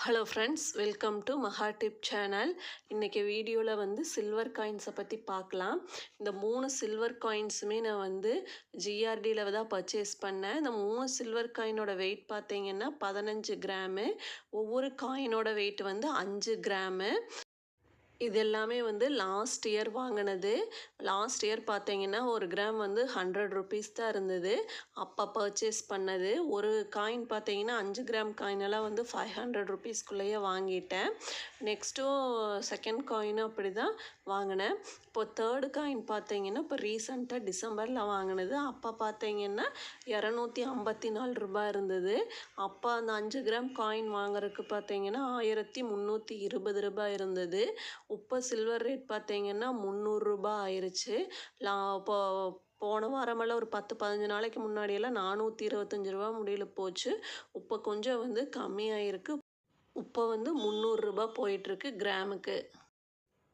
Hello friends, welcome to Maha tip channel. இன்றைக்கி வீடியோவில் வந்து சில்வர் காயின்ஸை பற்றி பார்க்கலாம். இந்த 3 சில்வர் காயின்ஸுமே நான் வந்து ஜிஆர்டியில் தான் பர்ச்சேஸ் பண்ணேன். இந்த 3 சில்வர் காயினோட வெயிட் பார்த்தீங்கன்னா 15 கிராமு. ஒவ்வொரு காயினோட வெயிட் வந்து 5 கிராமு. இது எல்லாமே வந்து லாஸ்ட் இயர் வாங்கினது. லாஸ்ட் இயர் பார்த்தீங்கன்னா ஒரு கிராம் வந்து 100 ருபீஸ் தான் இருந்தது. அப்போ பர்ச்சேஸ் பண்ணது. ஒரு காயின் பார்த்தீங்கன்னா 5 கிராம் காயினெல்லாம் வந்து 500 ருபீஸ்க்குள்ளேயே வாங்கிட்டேன். நெக்ஸ்ட்டும் செகண்ட் காயினும் அப்படி தான் வாங்கினேன். இப்போ தேர்டு காயின் பார்த்தீங்கன்னா இப்போ ரீசெண்டாக டிசம்பரில் வாங்கினது. அப்போ பார்த்தீங்கன்னா 254 ரூபாய் இருந்தது. அப்போ அந்த 5 கிராம் காயின் வாங்குறதுக்கு பார்த்தீங்கன்னா 1320 ரூபாய் இருந்தது. இப்போ சில்வர் ரேட் பார்த்தீங்கன்னா 300 ரூபாய் ஆயிடுச்சு. இப்போ போன வாரமெல்லாம் ஒரு 10-15 நாளைக்கு முன்னாடியெல்லாம் 425 ரூபா முடியல போச்சு. இப்போ கொஞ்சம் வந்து கம்மியாயிருக்கு. இப்போ வந்து 300 ரூபாய் போயிட்டுருக்கு கிராமுக்கு.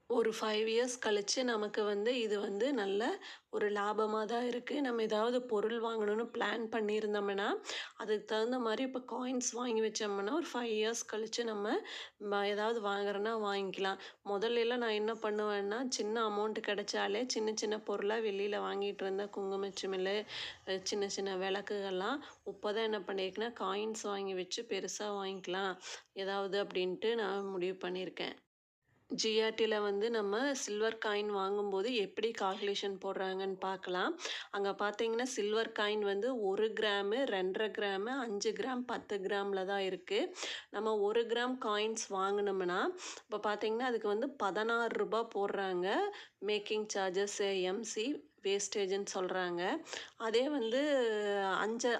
ஒரு 5 இயர்ஸ் கழித்து நமக்கு வந்து இது வந்து நல்ல ஒரு லாபமாக தான் இருக்குது. நம்ம ஏதாவது பொருள் வாங்கணும்னு பிளான் பண்ணியிருந்தோம்னா அதுக்கு தகுந்த மாதிரி இப்போ காயின்ஸ் வாங்கி வச்சோம்னா ஒரு 5 இயர்ஸ் கழித்து நம்ம ஏதாவது வாங்குறோன்னா வாங்கிக்கலாம். முதல்லலாம் நான் என்ன பண்ணுவேன்னா சின்ன அமௌண்ட் கிடைச்சாலே சின்ன சின்ன பொருளாக வெளியில் வாங்கிட்டு இருந்தேன். குங்குமச்சிமில், சின்ன சின்ன விளக்குகள்லாம். இப்போ தான் என்ன பண்ணியிருக்கேன்னா காயின்ஸ் வாங்கி வச்சு பெருசாக வாங்கிக்கலாம் ஏதாவது அப்படின்ட்டு நான் முடிவு பண்ணியிருக்கேன். ஜிஆர்டியில் வந்து நம்ம சில்வர் காயின் வாங்கும்போது எப்படி கால்குலேஷன் போடுறாங்கன்னு பார்க்கலாம். அங்கே பார்த்தீங்கன்னா சில்வர் காயின் வந்து 1 கிராமு, 2.5 கிராமு, 5 கிராம், 10 கிராமில் தான் இருக்குது. நம்ம 1 கிராம் காயின்ஸ் வாங்கினோம்னா இப்போ பார்த்தீங்கன்னா அதுக்கு வந்து 16 ரூபாய் போடுறாங்க. மேக்கிங் சார்ஜஸ், எம்சி, வேஸ்டேஜுன்னு சொல்கிறாங்க. அதே வந்து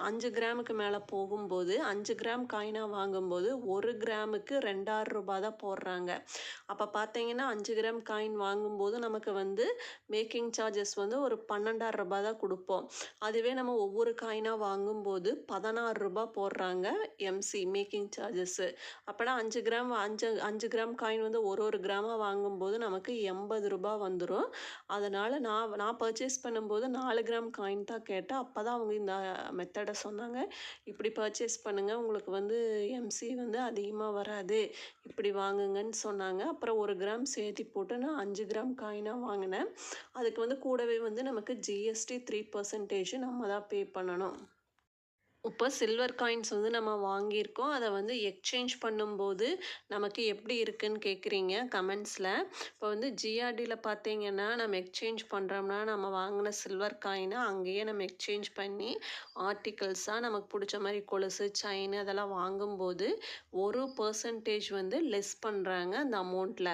5 கிராமுக்கு மேலே போகும்போது 5 கிராம் காயினாக வாங்கும்போது 1 கிராமுக்கு 2.5 ரூபாய் தான் போடுறாங்க. அப்போ பார்த்தீங்கன்னா 5 கிராம் காயின் வாங்கும்போது நமக்கு வந்து மேக்கிங் சார்ஜஸ் வந்து ஒரு 12.5 ரூபாய் தான் கொடுப்போம். அதுவே நம்ம ஒவ்வொரு காயினாக வாங்கும்போது 16 ரூபாய் போடுறாங்க எம்சி, மேக்கிங் சார்ஜஸ்ஸு. அப்போனா 5 கிராம் காயின் வந்து ஒரு கிராமாக வாங்கும்போது நமக்கு 80 ரூபாய் வந்துடும். அதனால் நான் பர்ச்சேஸ் பண்ணும்போது 4 கிராம் காயின் தான் கேட்டேன். அப்போ தான் அவங்க இந்த மெத்தடை சொன்னாங்க. இப்படி பர்ச்சேஸ் பண்ணுங்கள், உங்களுக்கு வந்து எம்சி வந்து அதிகமாக வராது, இப்படி வாங்குங்கன்னு சொன்னாங்க. அப்புறம் 1 கிராம் சேர்த்தி போட்டு நான் 5 கிராம் காயினாக வாங்கினேன். அதுக்கு வந்து கூடவே வந்து நமக்கு ஜிஎஸ்டி 3% நம்ம தான் பே பண்ணணும். இப்போ சில்வர் காயின்ஸ் வந்து நம்ம வாங்கியிருக்கோம். அதை வந்து எக்ஸ்சேஞ்ச் பண்ணும்போது நமக்கு எப்படி இருக்குன்னு கேட்குறீங்க கமெண்ட்ஸில். இப்போ வந்து ஜிஆர்டியில் பார்த்தீங்கன்னா நம்ம எக்ஸ்சேஞ்ச் பண்ணுறோம்னா நம்ம வாங்கின சில்வர் காயினை அங்கேயே நம்ம எக்ஸ்சேஞ்ச் பண்ணி ஆர்டிகல்ஸாக நமக்கு பிடிச்ச மாதிரி கொலுசு, செயின் அதெல்லாம் வாங்கும்போது 1% வந்து லெஸ் பண்ணுறாங்க அந்த அமௌண்ட்டில்.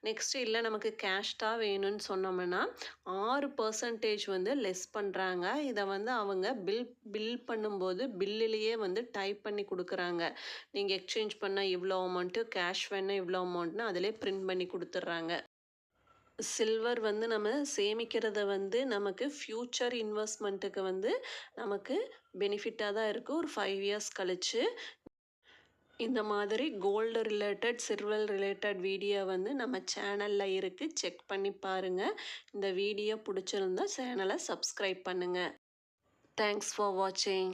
நெக்ஸ்ட்டு இல்லை நமக்கு கேஷ் தான் வேணும்னு சொன்னோம்னா 6% வந்து லெஸ் பண்ணுறாங்க. இதை வந்து அவங்க பில் பண்ணும்போது பில்லுலேயே வந்து டைப் பண்ணி கொடுக்குறாங்க. நீங்கள் எக்ஸ்சேஞ்ச் பண்ணால் இவ்வளோ அமௌண்ட்டு, கேஷ் வேணால் இவ்வளோ அமௌண்ட்னு அதிலே பிரிண்ட் பண்ணி கொடுத்துட்றாங்க. சில்வர் வந்து நம்ம சேமிக்கிறத வந்து நமக்கு ஃப்யூச்சர் இன்வெஸ்ட்மெண்ட்டுக்கு வந்து நமக்கு பெனிஃபிட்டாக தான் இருக்குது ஒரு 5 இயர்ஸ் கழித்து. இந்த மாதிரி gold related, silver related video வந்து நம்ம சேனலில் இருக்குது, செக் பண்ணி பாருங்கள். இந்த வீடியோ பிடிச்சிருந்தா சேனலை சப்ஸ்கிரைப் பண்ணுங்கள். தேங்க்ஸ் ஃபார் வாட்சிங்.